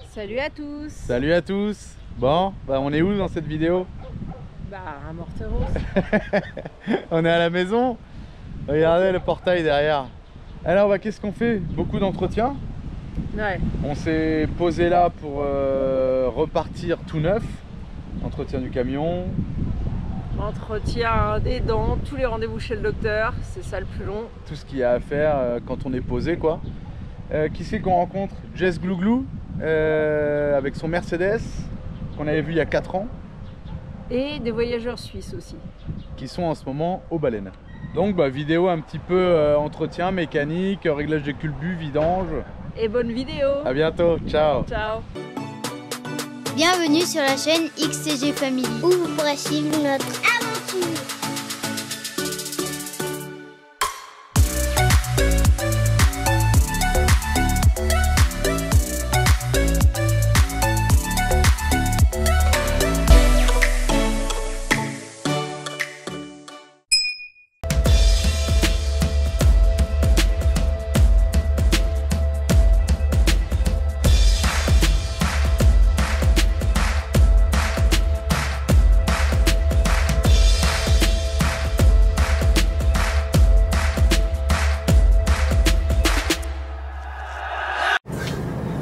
Salut à tous. Salut à tous. Bon, on est où dans cette vidéo? À Morteros. On est à la maison. Regardez le portail derrière. Alors qu'est-ce qu'on fait? Beaucoup d'entretien. Ouais. On s'est posé là pour repartir tout neuf. Entretien du camion. Entretien des dents, tous les rendez-vous chez le docteur, c'est ça le plus long. Tout ce qu'il y a à faire quand on est posé quoi. Qui c'est qu'on rencontre? Jess Glouglou avec son Mercedes qu'on avait vu il y a 4 ans. Et des voyageurs suisses aussi. Qui sont en ce moment aux baleines. Donc vidéo un petit peu entretien mécanique, réglage de culbut, vidange. Et bonne vidéo. À bientôt, ciao. Ciao. Bienvenue sur la chaîne XCG Family, où vous pourrez suivre notre aventure.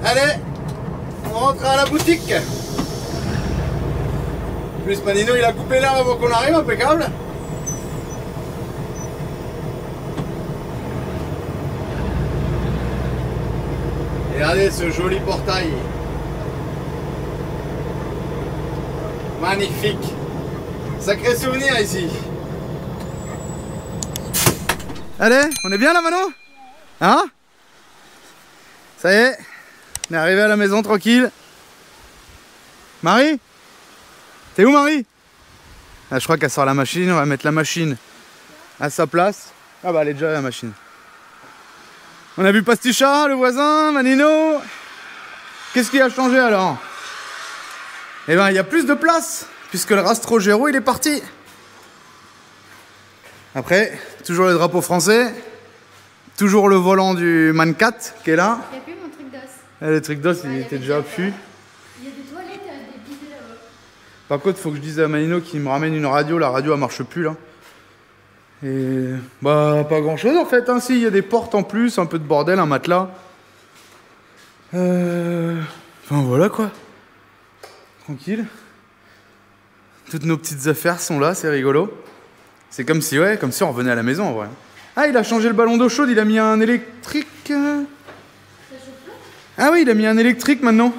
Allez, on rentre à la boutique. En plus Manino il a coupé l'herbe avant qu'on arrive, impeccable. Regardez ce joli portail. Magnifique. Sacré souvenir ici. Allez, on est bien là Manon? Hein? Ça y est, on est arrivé à la maison tranquille. Marie? T'es où Marie? Ah, je crois qu'elle sort la machine, on va mettre la machine à sa place. Ah elle est déjà la machine. On a vu Pasticha, le voisin, Manino. Qu'est-ce qui a changé alors? Eh ben il y a plus de place, puisque le Rastrojero il est parti. Après, toujours le drapeau français. Toujours le volant du Mancat qui est là. Il n'y a plus mon truc d'os. Le truc d'os il était déjà pu. Il y a des toilettes et des bidets là-bas. Par contre, faut que je dise à Manino qu'il me ramène une radio. La radio elle marche plus là. Et pas grand chose en fait. Hein. Si, il y a des portes en plus, un peu de bordel, un matelas. Enfin voilà quoi. Tranquille. Toutes nos petites affaires sont là, c'est rigolo. C'est comme si on revenait à la maison en vrai. Ah, il a changé le ballon d'eau chaude, il a mis un électrique. Ça chauffe là? Ah oui, il a mis un électrique maintenant.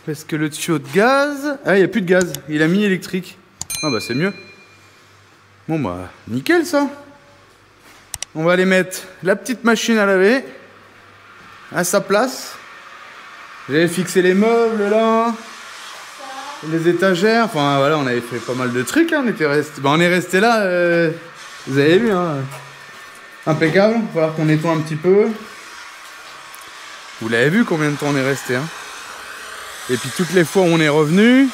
Parce que le tuyau de gaz... Ah, il n'y a plus de gaz, il a mis électrique. Ah c'est mieux. Bon nickel ça. On va aller mettre la petite machine à laver à sa place. J'avais fixé les meubles là. Les étagères, enfin voilà, on avait fait pas mal de trucs, hein. On est resté là, vous avez vu, hein. Impeccable, il va falloir qu'on nettoie un petit peu. Vous l'avez vu combien de temps on est resté, hein. Et puis toutes les fois où on est revenu, en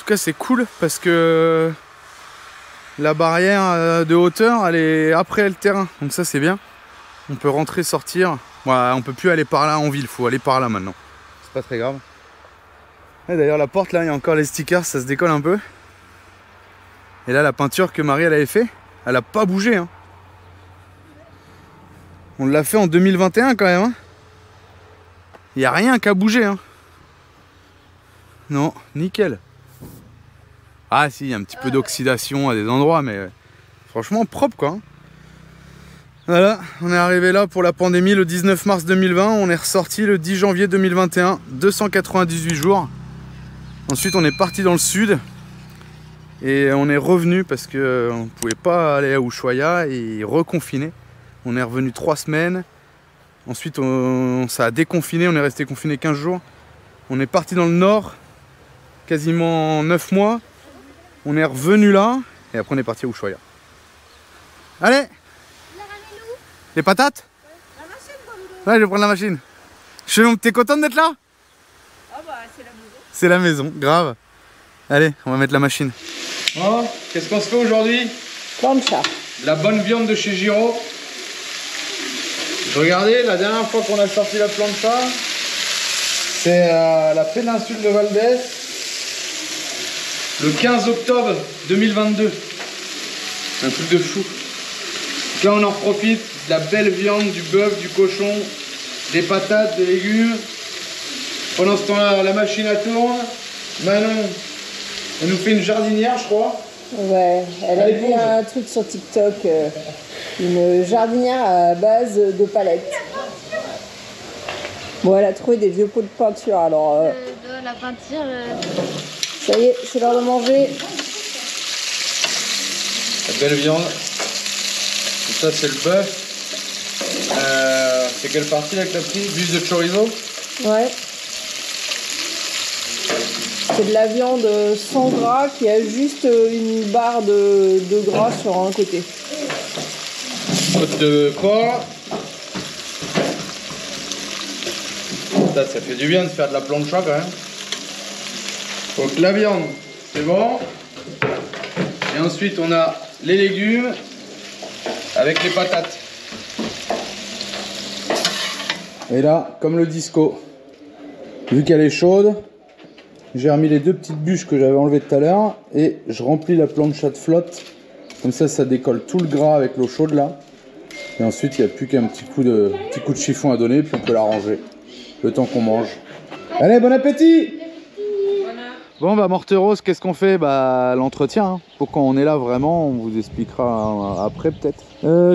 tout cas c'est cool parce que la barrière de hauteur elle est après le terrain, donc ça c'est bien. On peut rentrer, sortir, on peut plus aller par là en ville, faut aller par là maintenant, c'est pas très grave. D'ailleurs la porte là, il y a encore les stickers, ça se décolle un peu. Et là la peinture que Marie elle avait fait, elle a pas bougé, hein. On l'a fait en 2021 quand même, hein. Il n'y a rien qu'à bouger, hein. Non, nickel. Ah si, il y a un petit peu d'oxydation à des endroits, mais franchement propre quoi, hein. Voilà, on est arrivé là pour la pandémie le 19 mars 2020, on est ressorti le 10 janvier 2021, 298 jours. Ensuite on est parti dans le sud et on est revenu parce que on ne pouvait pas aller à Ushuaia et reconfiner. On est revenu 3 semaines. Ensuite ça a déconfiné, on est resté confiné 15 jours. On est parti dans le nord quasiment 9 mois. On est revenu là et après on est parti à Ushuaia. Allez, les patates? La machine, Ouais, je vais prendre la machine. T'es contente d'être là? Ah c'est la maison. C'est la maison, grave. Allez, on va mettre la machine. Oh, qu'est-ce qu'on se fait aujourd'hui? Comme ça. La bonne viande de chez Giro. Regardez, la dernière fois qu'on a sorti la plancha, c'est à la péninsule de Valdez, le 15 octobre 2022. Un truc de fou. Donc là on en profite, de la belle viande, du bœuf, du cochon, des patates, des légumes. Pendant ce temps-là, la machine à tourne. Manon, elle nous fait une jardinière, je crois. Ouais, elle a vu un truc sur TikTok, une jardinière à base de palettes. Bon, elle a trouvé des vieux pots de peinture, alors... De la peinture... Ça y est, c'est l'heure de manger. La belle viande. Et ça, c'est le bœuf. C'est quelle partie là que t'as pris? Bus de chorizo? Ouais. C'est de la viande sans gras qui a juste une barre de gras sur un côté. Côte de porc. Ça fait du bien de faire de la plancha quand même. Donc la viande, c'est bon. Et ensuite on a les légumes avec les patates. Et là, comme le disco, vu qu'elle est chaude, j'ai remis les deux petites bûches que j'avais enlevées tout à l'heure et je remplis la plancha de flotte. Comme ça décolle tout le gras avec l'eau chaude là. Et ensuite, il n'y a plus qu'un petit coup de chiffon à donner, puis on peut la ranger. Le temps qu'on mange. Allez, bon appétit! Bon bah Morteros, qu'est-ce qu'on fait? Bah l'entretien, hein. Pourquoi on est là vraiment, on vous expliquera après peut-être.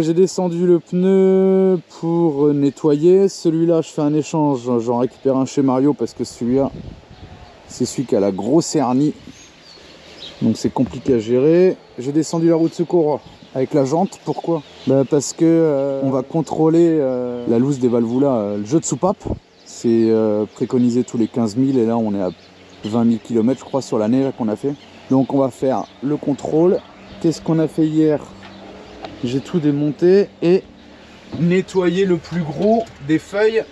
J'ai descendu le pneu pour nettoyer. Celui-là je fais un échange, j'en récupère un chez Mario parce que celui-là c'est celui qui a la grosse hernie. Donc c'est compliqué à gérer. J'ai descendu la roue de secours avec la jante, pourquoi? Bah parce que on va contrôler la loose des valvoulas, le jeu de soupape. C'est préconisé tous les 15 000 et là on est à 20 000 km je crois sur l'année qu'on a fait. Donc on va faire le contrôle. Qu'est-ce qu'on a fait hier? J'ai tout démonté et nettoyé le plus gros des feuilles.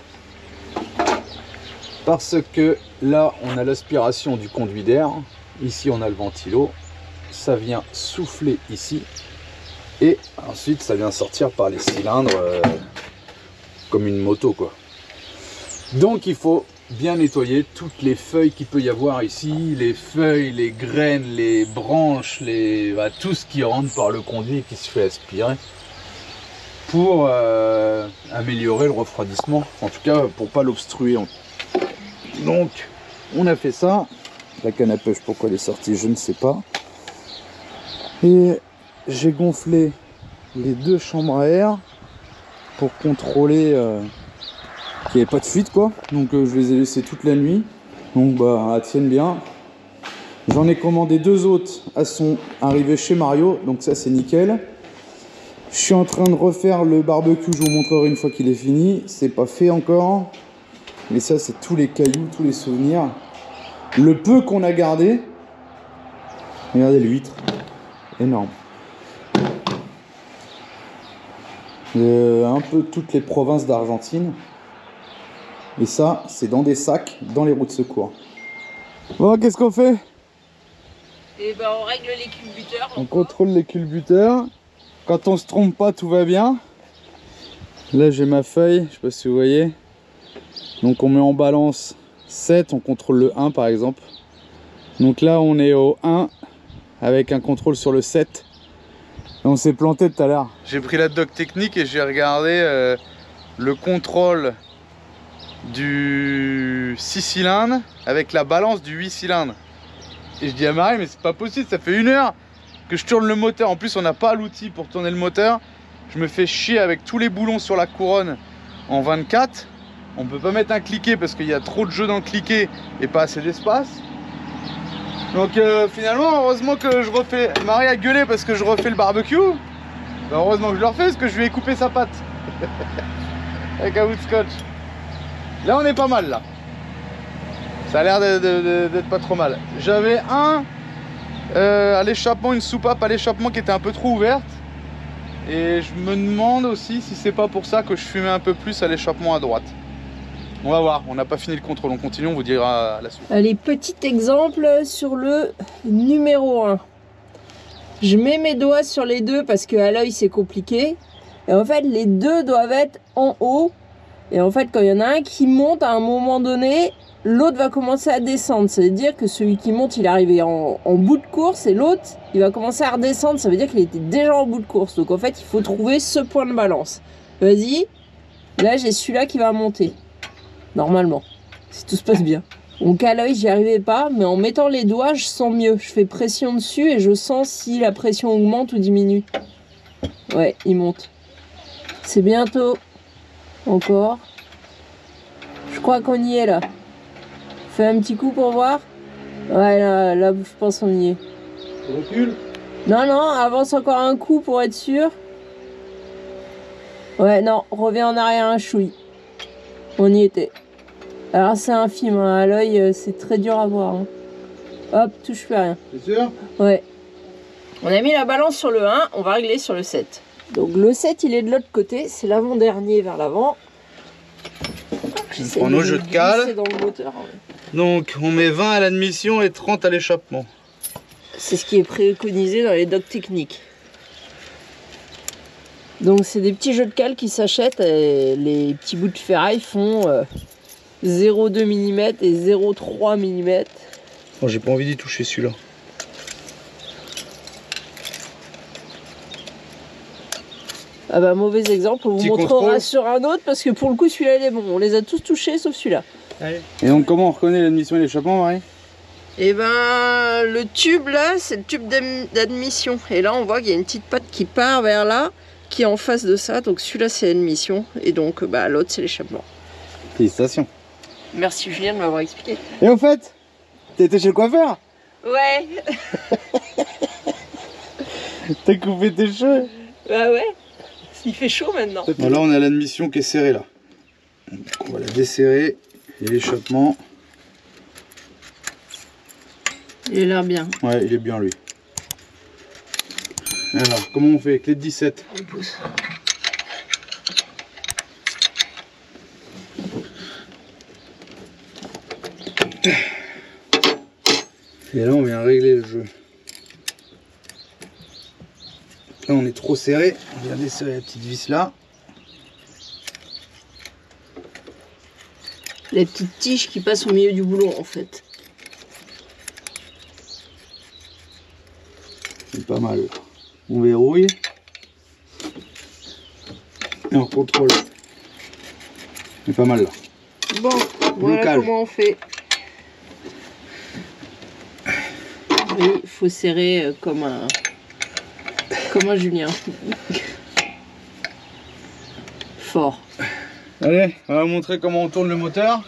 Parce que là on a l'aspiration du conduit d'air. Ici on a le ventilo. Ça vient souffler ici. Et ensuite ça vient sortir par les cylindres comme une moto quoi. Donc il faut bien nettoyer toutes les feuilles qu'il peut y avoir ici, les feuilles, les graines, les branches, tout ce qui rentre par le conduit et qui se fait aspirer pour améliorer le refroidissement, en tout cas pour pas l'obstruer. Donc on a fait ça. La canne à pêche, pourquoi elle est sortie je ne sais pas. Et j'ai gonflé les deux chambres à air pour contrôler qu'il n'y avait pas de fuite quoi. Donc je les ai laissées toute la nuit. Donc bah elles tiennent bien. J'en ai commandé deux autres, elles sont arrivées chez Mario, donc ça c'est nickel. Je suis en train de refaire le barbecue, je vous montrerai une fois qu'il est fini. C'est pas fait encore. Mais ça c'est tous les cailloux, tous les souvenirs. Le peu qu'on a gardé. Regardez l'huître. Énorme. Un peu toutes les provinces d'Argentine. Et ça, c'est dans des sacs, dans les roues de secours. Bon, qu'est-ce qu'on fait? Et ben on règle les culbuteurs. On contrôle les culbuteurs. Quand on se trompe pas, tout va bien. Là, j'ai ma feuille, je sais pas si vous voyez. Donc on met en balance 7, on contrôle le 1 par exemple. Donc là, on est au 1 avec un contrôle sur le 7. On s'est planté tout à l'heure. J'ai pris la doc technique et j'ai regardé le contrôle du 6 cylindres avec la balance du 8 cylindres. Et je dis à Marie, mais c'est pas possible, ça fait 1 heure que je tourne le moteur. En plus, on n'a pas l'outil pour tourner le moteur. Je me fais chier avec tous les boulons sur la couronne en 24. On peut pas mettre un cliquet parce qu'il y a trop de jeux dans le cliquet et pas assez d'espace. Donc finalement, heureusement que je refais... Marie a gueulé parce que je refais le barbecue. Ben, heureusement que je le refais parce que je lui ai coupé sa patte. Avec un bout de scotch. Là on est pas mal là. Ça a l'air d'être pas trop mal. J'avais à l'échappement, une soupape à l'échappement qui était un peu trop ouverte. Et je me demande aussi si c'est pas pour ça que je fumais un peu plus à l'échappement à droite. On va voir, on n'a pas fini le contrôle, on continue, on vous dira la suite. Allez, petit exemple sur le numéro 1. Je mets mes doigts sur les deux parce qu'à l'œil c'est compliqué. Et en fait, les deux doivent être en haut. Et en fait, quand il y en a un qui monte à un moment donné, l'autre va commencer à descendre. Ça veut dire que celui qui monte, il est arrivé en bout de course et l'autre, il va commencer à redescendre. Ça veut dire qu'il était déjà en bout de course. Donc en fait, il faut trouver ce point de balance. Vas-y. Là, j'ai celui-là qui va monter. Normalement. Si tout se passe bien. Donc à l'œil, j'y arrivais pas. Mais en mettant les doigts, je sens mieux. Je fais pression dessus et je sens si la pression augmente ou diminue. Ouais, il monte. C'est bientôt. Encore. Je crois qu'on y est là. Fais un petit coup pour voir. Ouais, là je pense qu'on y est. Recule. Non, avance encore un coup pour être sûr. Ouais, non, reviens en arrière un chouille. On y était. Alors c'est infime, hein. À l'œil, c'est très dur à voir. Hein. Hop, touche plus à rien. C'est sûr? Ouais. On a mis la balance sur le 1, on va régler sur le 7. Donc le 7, il est de l'autre côté, c'est l'avant-dernier vers l'avant. On prend nos jeux de cale. Dans le moteur, ouais. Donc on met 20 à l'admission et 30 à l'échappement. C'est ce qui est préconisé dans les docs techniques. Donc c'est des petits jeux de cale qui s'achètent et les petits bouts de ferraille font 0,2 mm et 0,3 mm. Oh, j'ai pas envie d'y toucher celui-là. Ah bah mauvais exemple, on vous montrera contrôle. sur un autre parce que pour le coup celui-là il est bon. On les a tous touchés sauf celui-là. Et donc comment on reconnaît l'admission et l'échappement, Marie? Et ben le tube là c'est le tube d'admission. Et là on voit qu'il y a une petite patte qui part vers là, qui est en face de ça. Donc celui-là c'est l'admission et donc bah, l'autre c'est l'échappement. Félicitations. Merci Julien de m'avoir expliqué. Et au fait, t'as été chez le coiffeur? Ouais. T'as coupé tes cheveux? Bah ouais. Il fait chaud maintenant. Bon, là on a l'admission qui est serrée là. Donc, on va la desserrer. Et l'échappement. Il a l'air bien. Ouais, il est bien lui. Alors, comment on fait? Clé de 17. On pousse. Et là on vient régler le jeu. Là on est trop serré. On vient desserrer la petite vis là. Les petites tiges qui passent au milieu du boulon en fait. C'est pas mal. On verrouille. Et on contrôle. C'est pas mal là. Bon, voilà Blocage. comment on fait. Oui, il faut serrer comme un Julien. Fort. Allez, on va montrer comment on tourne le moteur.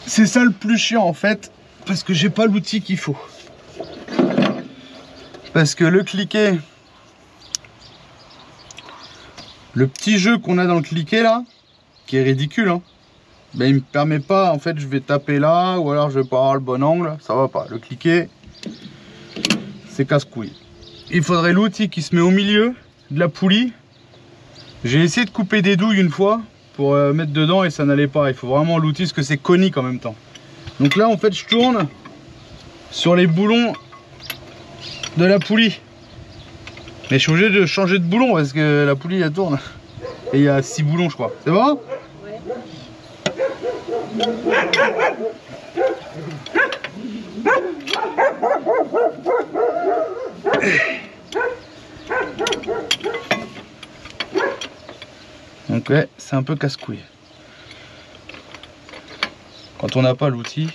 C'est ça le plus chiant en fait, parce que j'ai pas l'outil qu'il faut. Parce que le cliquet, le petit jeu qu'on a dans le cliquet là, qui est ridicule, hein, ben, il me permet pas, en fait je vais taper là, ou alors je vais pas avoir le bon angle, ça va pas. Le cliquet, c'est casse-couille. Il faudrait l'outil qui se met au milieu de la poulie. J'ai essayé de couper des douilles une fois pour mettre dedans et ça n'allait pas. Il faut vraiment l'outil parce que c'est conique en même temps. Donc là en fait je tourne sur les boulons de la poulie. Mais je suis obligé de changer de boulon parce que la poulie elle tourne. Et il y a 6 boulons je crois. C'est bon? Ouais. Donc ouais, c'est un peu casse-couille. Quand on n'a pas l'outil, il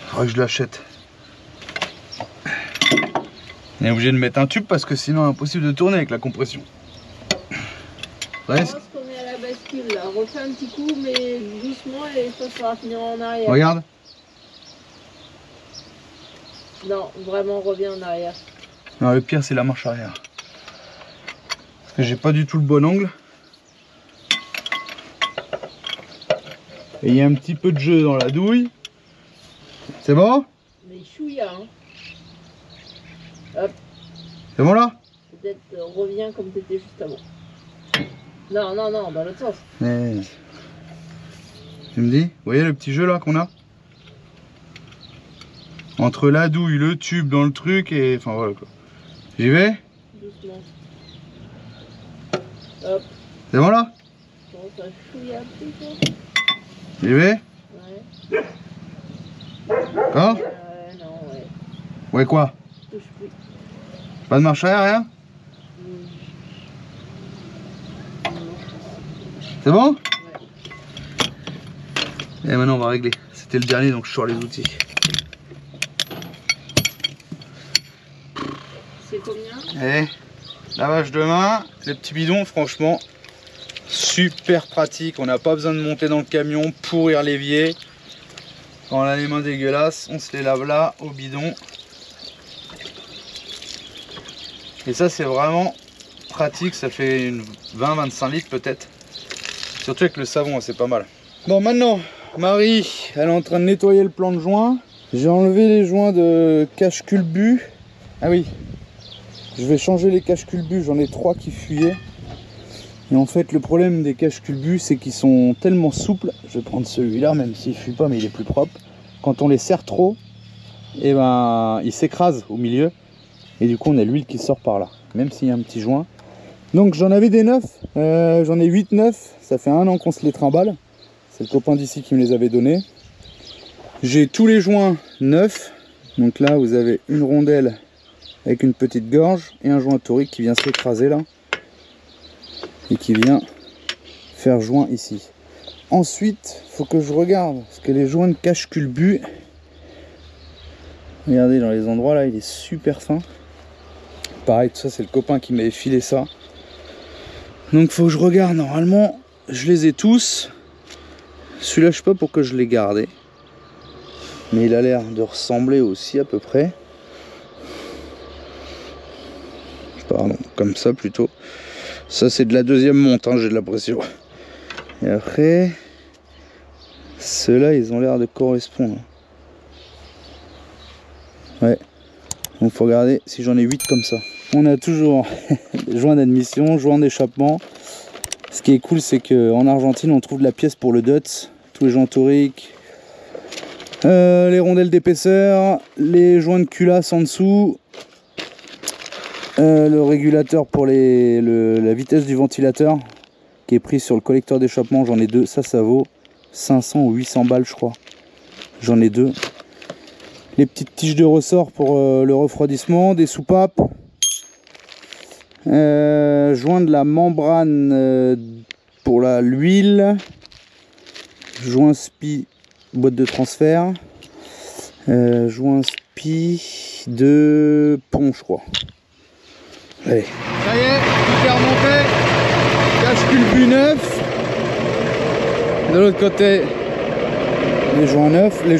faudrait que je l'achète. On est obligé de mettre un tube parce que sinon impossible de tourner avec la compression. Je pense qu'on est à la bascule là. Refais un petit coup mais doucement et ça va finir en arrière. Regarde. Non, vraiment reviens en arrière. Non, le pire c'est la marche arrière. Parce que j'ai pas du tout le bon angle. Et il y a un petit peu de jeu dans la douille. C'est bon? Mais chouïa hein. Hop. C'est bon là? Peut-être reviens comme t'étais juste avant. Non, non, non, dans l'autre sens. Mais... Tu me dis? Vous voyez le petit jeu là qu'on a? Entre la douille, le tube dans le truc et... Enfin voilà quoi. J'y vais? Doucement. Hop. C'est bon là? Bon, ça chouille un petit peu. J'y vais? Ouais. D'accord? Non, ouais. Ouais quoi? Touche plus. Pas de marche arrière, rien? C'est bon? Ouais. Et maintenant on va régler. C'était le dernier donc je sors les outils. C'est combien? Et lavage de main, le petit bidon, franchement, super pratique. On n'a pas besoin de monter dans le camion, pourrir l'évier. Quand on a les mains dégueulasses, on se les lave là, au bidon. Et ça, c'est vraiment pratique. Ça fait une 20-25 litres peut-être. Surtout avec le savon, c'est pas mal. Bon, maintenant, Marie, elle est en train de nettoyer le plan de joint. J'ai enlevé les joints de cache-culbut. Ah oui. Je vais changer les cache-culbut, j'en ai 3 qui fuyaient. Et en fait le problème des cache-culbut c'est qu'ils sont tellement souples. Je vais prendre celui-là même s'il ne fuit pas mais il est plus propre. Quand on les serre trop, et ben ils s'écrasent au milieu. Et du coup on a l'huile qui sort par là. Même s'il y a un petit joint. Donc j'en avais des neufs, j'en ai 8-9. Ça fait 1 an qu'on se les trimballe. C'est le copain d'ici qui me les avait donnés. J'ai tous les joints neufs. Donc là vous avez une rondelle avec une petite gorge et un joint torique qui vient s'écraser là et qui vient faire joint ici. Ensuite il faut que je regarde parce que les joints de cache-culbut, regardez dans les endroits là il est super fin. Pareil, tout ça c'est le copain qui m'avait filé ça, donc faut que je regarde. Normalement je les ai tous. Celui-là je sais pas pourquoi je l'ai gardé, mais il a l'air de ressembler aussi à peu près. Pardon, comme ça plutôt. Ça c'est de la deuxième monte, hein, j'ai de la pression. Et après, ceux-là ils ont l'air de correspondre. Ouais. Donc faut regarder si j'en ai 8 comme ça. On a toujours des joints d'admission, joints d'échappement. Ce qui est cool c'est qu'en Argentine on trouve de la pièce pour le DUTS, tous les joints toriques, les rondelles d'épaisseur, les joints de culasse en dessous. Le régulateur pour la vitesse du ventilateur qui est pris sur le collecteur d'échappement, j'en ai 2. Ça vaut 500 ou 800 balles je crois. J'en ai 2. Les petites tiges de ressort pour le refroidissement, des soupapes. Joint de la membrane pour l'huile. Joint SPI, boîte de transfert. Joint SPI de pont je crois. Allez. Ça y est, tout est remonté. Cache-culbut neuf. De l'autre côté, les joints neufs, les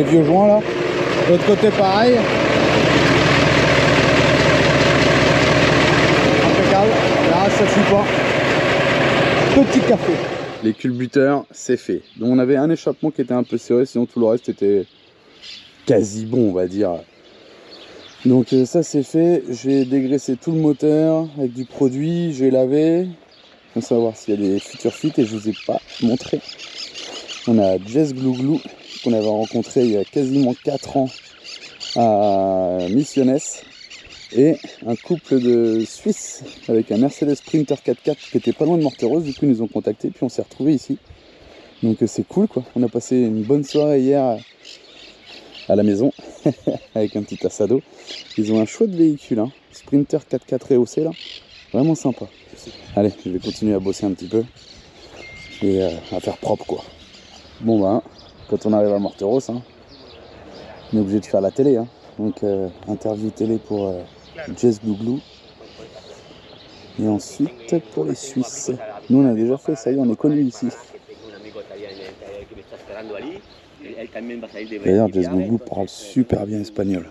vieux joints là. De l'autre côté pareil. Impeccable. Là, ça fuit pas. Petit café. Les culbuteurs, c'est fait. Donc on avait un échappement qui était un peu serré, sinon tout le reste était quasi bon, on va dire. Donc ça c'est fait, j'ai dégraissé tout le moteur avec du produit, j'ai lavé pour savoir s'il y a des futurs fit et je vous ai pas montré. On a Jess Glou Glou qu'on avait rencontré il y a quasiment 4 ans à Misiones et un couple de Suisses avec un Mercedes Sprinter 4x4 qui était pas loin de Morteros, du coup ils nous ont contactés puis on s'est retrouvés ici. Donc c'est cool quoi, on a passé une bonne soirée hier à la maison avec un petit assado. Ils ont un chouette véhicule, hein. Sprinter 4x4 rehaussé là, vraiment sympa. Allez, je vais continuer à bosser un petit peu et à faire propre quoi. Bon bah, quand on arrive à Morteros, hein, on est obligé de faire la télé, hein. Donc interview télé pour Jess Glou Glou. Et ensuite pour les Suisses. Nous on a déjà fait, ça y est, on est connus ici. D'ailleurs, Jess Glou Glou parle super bien espagnol.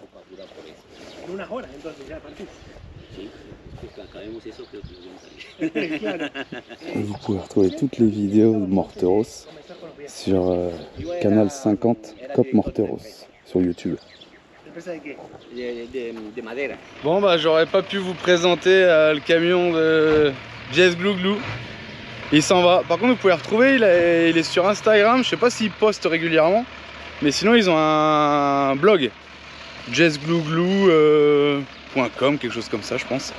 Vous pouvez retrouver toutes les vidéos de Morteros sur canal 50 Cop Morteros sur YouTube. Bon bah j'aurais pas pu vous présenter le camion de Jess Glou Glou. Il s'en va. Par contre vous pouvez le retrouver, il est sur Instagram. Je sais pas s'il poste régulièrement, mais sinon ils ont un blog jessglouglou.com, quelque chose comme ça je pense.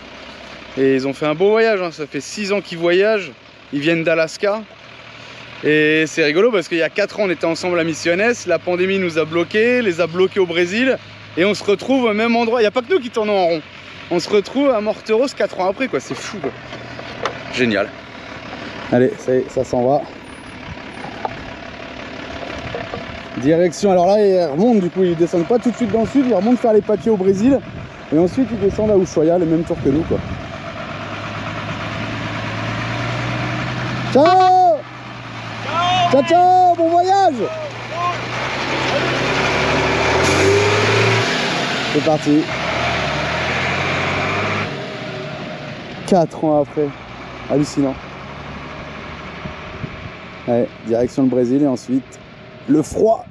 Et ils ont fait un beau voyage, hein. Ça fait 6 ans qu'ils voyagent. Ils viennent d'Alaska. Et c'est rigolo parce qu'il y a 4 ans, on était ensemble à Misiones. La pandémie nous a bloqués, les a bloqués au Brésil. Et on se retrouve au même endroit. Il n'y a pas que nous qui tournons en rond. On se retrouve à Morteros 4 ans après, quoi. C'est fou, quoi. Génial. Allez, ça s'en va. Direction, alors là, ils remontent, du coup, ils descendent pas tout de suite dans le sud. Ils remontent faire les papiers au Brésil. Et ensuite, ils descendent à Ushuaia, le même tour que nous, quoi. Ciao! Ciao, ciao, bon voyage! C'est parti. 4 ans après. Hallucinant. Allez, direction le Brésil et ensuite le froid.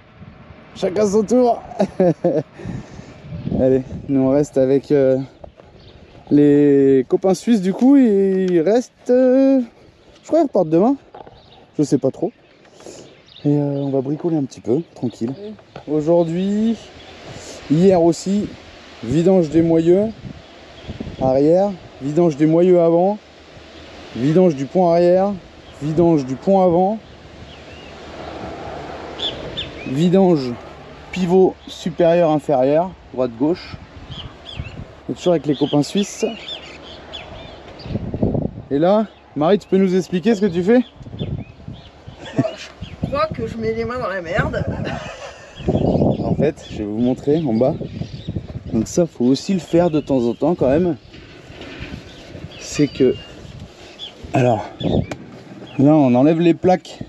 Chacun son tour. Allez, nous on reste avec les copains suisses du coup. Ils restent... je crois qu'ils repartent demain. Je sais pas trop. Et on va bricoler un petit peu, tranquille. Aujourd'hui, hier aussi, vidange des moyeux arrière, vidange des moyeux avant, vidange du pont arrière, vidange du pont avant, vidange pivot supérieur inférieur, droite gauche. Et toujours avec les copains suisses. Et là, Marie, tu peux nous expliquer ce que tu fais? Je crois que je mets les mains dans la merde. En fait, je vais vous montrer en bas. Donc ça, faut aussi le faire de temps en temps quand même. C'est que... Alors, là on enlève les plaques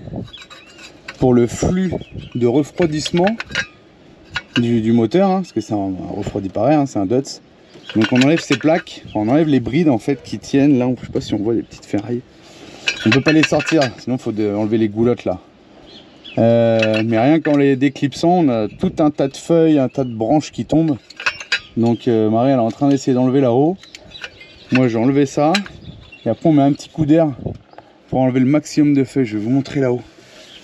pour le flux de refroidissement du moteur, hein, parce que c'est un refroidi pareil, hein, c'est un Dutz. Donc on enlève ces plaques, on enlève les brides en fait qui tiennent. Là, je sais pas si on voit les petites ferrailles. On peut pas les sortir, sinon il faut enlever les goulottes là. Mais rien qu'en les déclipsant, on a tout un tas de feuilles, un tas de branches qui tombent. Donc Marie elle est en train d'essayer d'enlever là-haut. Moi j'ai enlevé ça. Et après on met un petit coup d'air pour enlever le maximum de feuilles. Je vais vous montrer là-haut.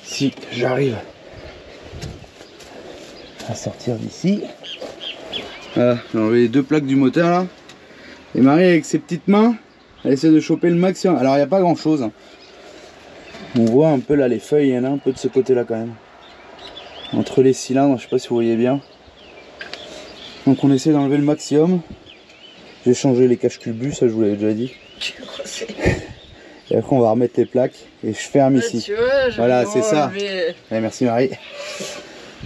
Si j'arrive à sortir d'ici. Voilà, j'ai enlevé les 2 plaques du moteur là. Et Marie avec ses petites mains, elle essaie de choper le maximum. Alors il n'y a pas grand chose, hein. On voit un peu là les feuilles, il y en a un peu de ce côté là quand même. Entre les cylindres, je sais pas si vous voyez bien. Donc on essaie d'enlever le maximum. J'ai changé les cache-culbus, ça je vous l'avais déjà dit. Et après on va remettre les plaques et je ferme ici. Tu vois, voilà, c'est ça. Ouais, merci Marie.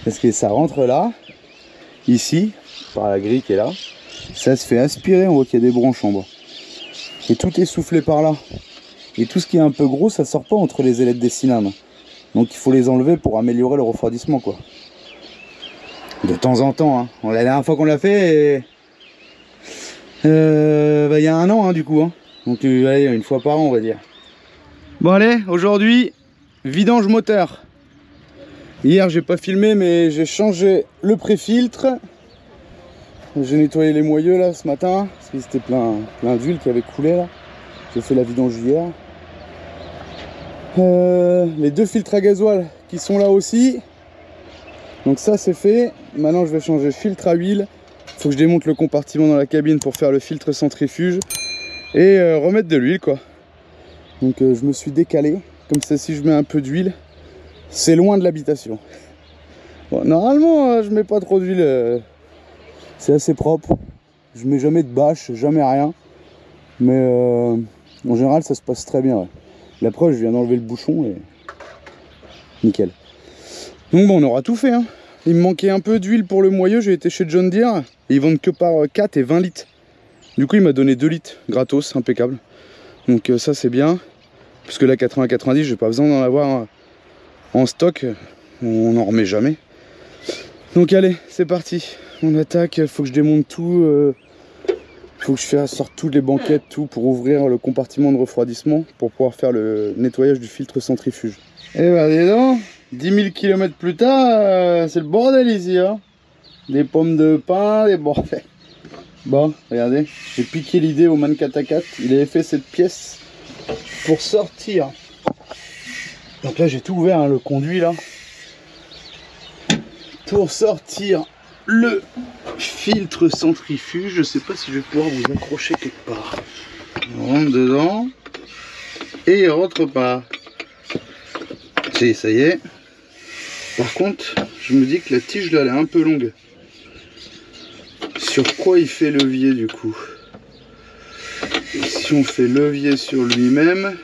Parce que ça rentre là, ici, par la grille qui est là. Ça se fait aspirer, on voit qu'il y a des branches en bas. Et tout est soufflé par là. Et tout ce qui est un peu gros, ça sort pas entre les ailettes des cylindres. Donc il faut les enlever pour améliorer le refroidissement, quoi. De temps en temps, hein. La dernière fois qu'on l'a fait, il y a 1 an, hein, du coup, hein. Donc allez, 1 fois par an, on va dire. Bon allez, aujourd'hui, vidange moteur. Hier j'ai pas filmé, mais j'ai changé le pré-filtre. J'ai nettoyé les moyeux là ce matin, parce qu'ils étaient plein d'huile qui avait coulé là. J'ai fait la vidange hier. Les 2 filtres à gasoil qui sont là aussi. Donc ça c'est fait. Maintenant je vais changer filtre à huile. Il faut que je démonte le compartiment dans la cabine pour faire le filtre centrifuge. Et remettre de l'huile, quoi. Donc je me suis décalé. Comme ça, si je mets un peu d'huile, c'est loin de l'habitation. Bon, normalement je mets pas trop d'huile. C'est assez propre. Je mets jamais de bâche, jamais rien. Mais en général ça se passe très bien, ouais. La preuve, je viens d'enlever le bouchon et nickel. Donc bon, on aura tout fait, hein. Il me manquait un peu d'huile pour le moyeu. J'ai été chez John Deere et ils vendent que par 4 et 20 litres. Du coup il m'a donné 2 litres gratos, impeccable. Donc ça c'est bien. Puisque la 80-90, j'ai pas besoin d'en avoir en stock. On n'en remet jamais. Donc allez, c'est parti. On attaque, faut que je démonte tout. Faut que je sorte toutes les banquettes, tout pour ouvrir le compartiment de refroidissement pour pouvoir faire le nettoyage du filtre centrifuge. Et bah dis donc, 10 000 km plus tard, c'est le bordel ici, hein. Des pommes de pin, des bordels. Bon, regardez, j'ai piqué l'idée au Mankata 4, il avait fait cette pièce pour sortir. Donc là j'ai tout ouvert, hein, le conduit là. Pour sortir le filtre centrifuge, je sais pas si je vais pouvoir vous accrocher quelque part. On rentre dedans. Et il rentre pas. Si, ça y est. Par contre, je me dis que la tige là, elle est un peu longue. Sur quoi il fait levier du coup? Et si on fait levier sur lui-même...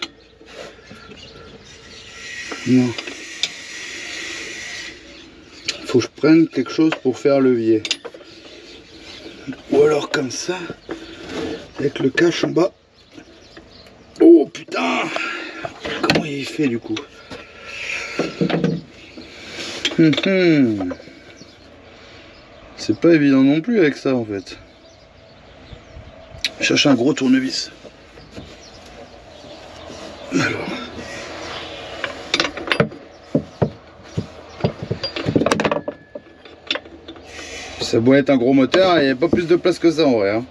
Non. Faut que je prenne quelque chose pour faire levier. Ou alors comme ça, avec le cache en bas. Oh putain! Comment il fait du coup? C'est pas évident non plus avec ça en fait. Je cherche un gros tournevis. Alors. Ça doit être un gros moteur, il n'y a pas plus de place que ça en vrai. Hein.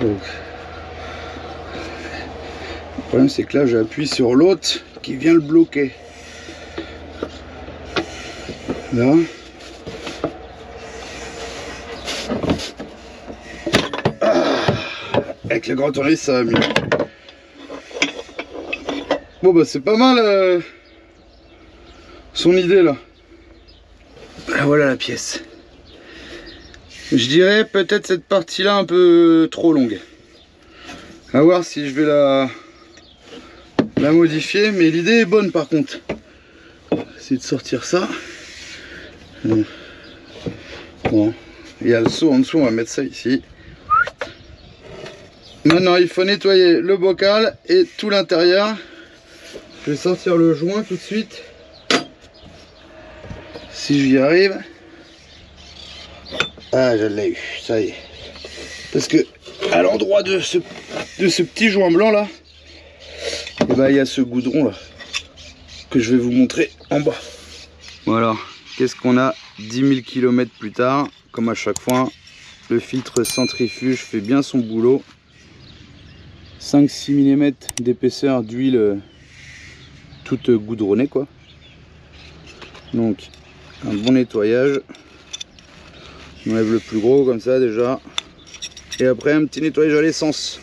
Donc. Le problème c'est que là j'appuie sur l'autre qui vient le bloquer. Là. Ah, avec le grand tournevis ça va mieux. Bon bah c'est pas mal son idée là. Voilà la pièce. Je dirais peut-être cette partie là un peu trop longue. À voir si je vais la modifier, mais l'idée est bonne par contre. C'est de sortir ça. Bon, il y a le seau en dessous, on va mettre ça ici. Maintenant il faut nettoyer le bocal et tout l'intérieur. Je vais sortir le joint tout de suite. Si j'y arrive. Ah, je l'ai eu, ça y est. Parce que à l'endroit de ce petit joint blanc là, et ben, il y a ce goudron là que je vais vous montrer en bas. Voilà, qu'est-ce qu'on a 10 000 km plus tard? Comme à chaque fois, le filtre centrifuge fait bien son boulot. 5-6 mm d'épaisseur d'huile toute goudronnée quoi. Donc un bon nettoyage. On enlève le plus gros comme ça déjà. Et après un petit nettoyage à l'essence.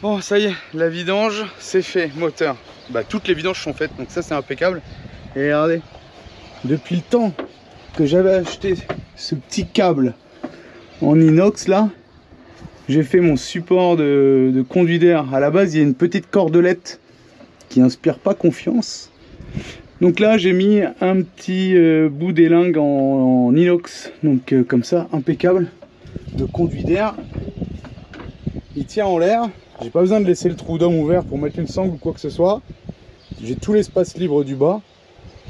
Bon ça y est, la vidange c'est fait, moteur. Bah toutes les vidanges sont faites, donc ça c'est impeccable. Et regardez, depuis le temps que j'avais acheté ce petit câble en inox là, j'ai fait mon support de conduit d'air. À la base il y a une petite cordelette qui inspire pas confiance. Donc là j'ai mis un petit bout d'élingue en inox, donc comme ça, impeccable, de conduit d'air. Il tient en l'air, j'ai pas besoin de laisser le trou d'homme ouvert pour mettre une sangle ou quoi que ce soit. J'ai tout l'espace libre du bas,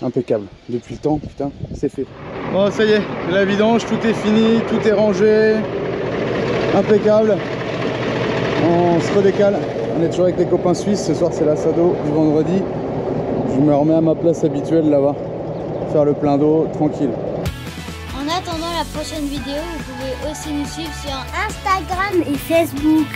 impeccable, depuis le temps, putain, c'est fait. Bon ça y est, la vidange, tout est fini, tout est rangé, impeccable. On se redécale, on est toujours avec les copains suisses, ce soir c'est l'assado du vendredi. Je me remets à ma place habituelle là-bas, faire le plein d'eau, tranquille. En attendant la prochaine vidéo, vous pouvez aussi nous suivre sur Instagram et Facebook.